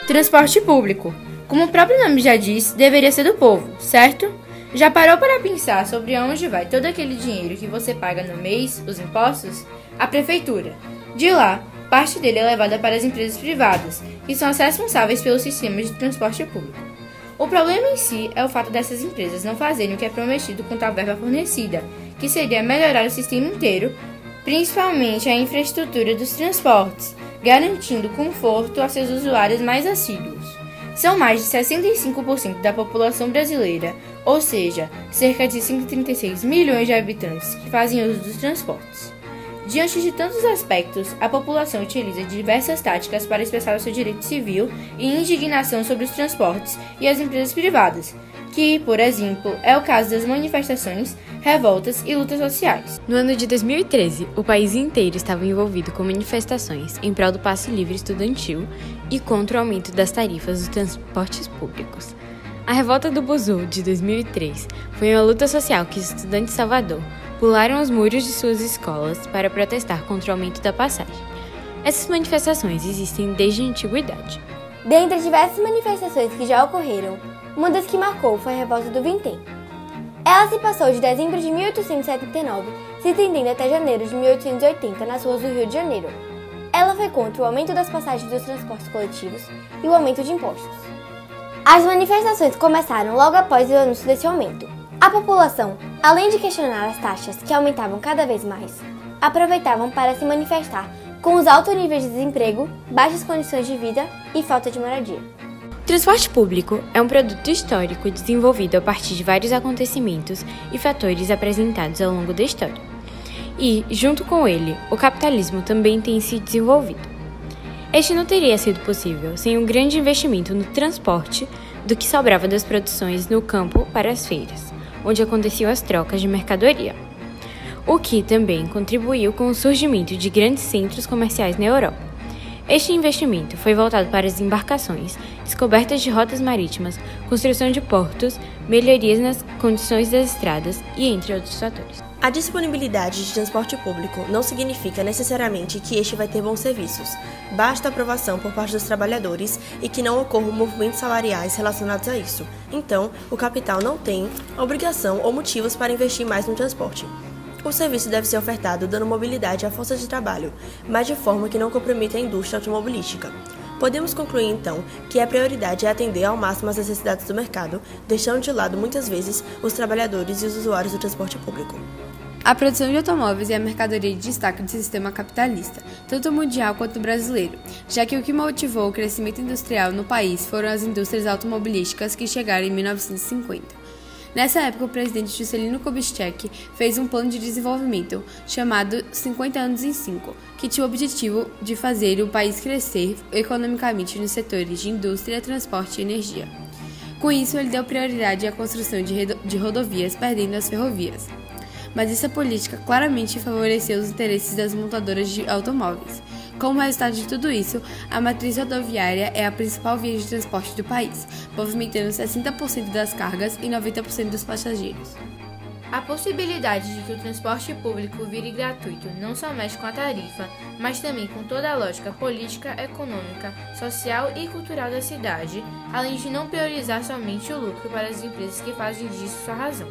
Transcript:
Transporte público. Como o próprio nome já diz, deveria ser do povo, certo? Já parou para pensar sobre onde vai todo aquele dinheiro que você paga no mês, os impostos? A prefeitura. De lá, parte dele é levada para as empresas privadas, que são as responsáveis pelo sistema de transporte público. O problema em si é o fato dessas empresas não fazerem o que é prometido com tal verba fornecida, que seria melhorar o sistema inteiro, principalmente a infraestrutura dos transportes, garantindo conforto a seus usuários mais assíduos. São mais de 65% da população brasileira, ou seja, cerca de 136 milhões de habitantes que fazem uso dos transportes. Diante de tantos aspectos, a população utiliza diversas táticas para expressar o seu direito civil e indignação sobre os transportes e as empresas privadas, que, por exemplo, é o caso das manifestações, revoltas e lutas sociais. No ano de 2013, o país inteiro estava envolvido com manifestações em prol do passe livre estudantil e contra o aumento das tarifas dos transportes públicos. A revolta do Buzu, de 2003, foi uma luta social que os estudantes de Salvador pularam os muros de suas escolas para protestar contra o aumento da passagem. Essas manifestações existem desde a antiguidade. Dentre diversas manifestações que já ocorreram, uma das que marcou foi a Revolta do Vintém. Ela se passou de dezembro de 1879, se estendendo até janeiro de 1880 nas ruas do Rio de Janeiro. Ela foi contra o aumento das passagens dos transportes coletivos e o aumento de impostos. As manifestações começaram logo após o anúncio desse aumento. A população, além de questionar as taxas que aumentavam cada vez mais, aproveitavam para se manifestar com os altos níveis de desemprego, baixas condições de vida e falta de moradia. O transporte público é um produto histórico desenvolvido a partir de vários acontecimentos e fatores apresentados ao longo da história. E, junto com ele, o capitalismo também tem se desenvolvido. Este não teria sido possível sem um grande investimento no transporte do que sobrava das produções no campo para as feiras, onde aconteciam as trocas de mercadoria, o que também contribuiu com o surgimento de grandes centros comerciais na Europa. Este investimento foi voltado para as embarcações, descobertas de rotas marítimas, construção de portos, melhorias nas condições das estradas e entre outros fatores. A disponibilidade de transporte público não significa necessariamente que este vai ter bons serviços. Basta a aprovação por parte dos trabalhadores e que não ocorram movimentos salariais relacionados a isso. Então, o capital não tem obrigação ou motivos para investir mais no transporte. O serviço deve ser ofertado dando mobilidade à força de trabalho, mas de forma que não comprometa a indústria automobilística. Podemos concluir, então, que a prioridade é atender ao máximo às necessidades do mercado, deixando de lado, muitas vezes, os trabalhadores e os usuários do transporte público. A produção de automóveis é a mercadoria de destaque do sistema capitalista, tanto mundial quanto brasileiro, já que o que motivou o crescimento industrial no país foram as indústrias automobilísticas que chegaram em 1950. Nessa época, o presidente Juscelino Kubitschek fez um plano de desenvolvimento chamado 50 anos em 5, que tinha o objetivo de fazer o país crescer economicamente nos setores de indústria, transporte e energia. Com isso, ele deu prioridade à construção de rodovias, perdendo as ferrovias. Mas essa política claramente favoreceu os interesses das montadoras de automóveis. Como resultado de tudo isso, a matriz rodoviária é a principal via de transporte do país, movimentando 60% das cargas e 90% dos passageiros. A possibilidade de que o transporte público vire gratuito não só mexe com a tarifa, mas também com toda a lógica política, econômica, social e cultural da cidade, além de não priorizar somente o lucro para as empresas que fazem disso sua razão.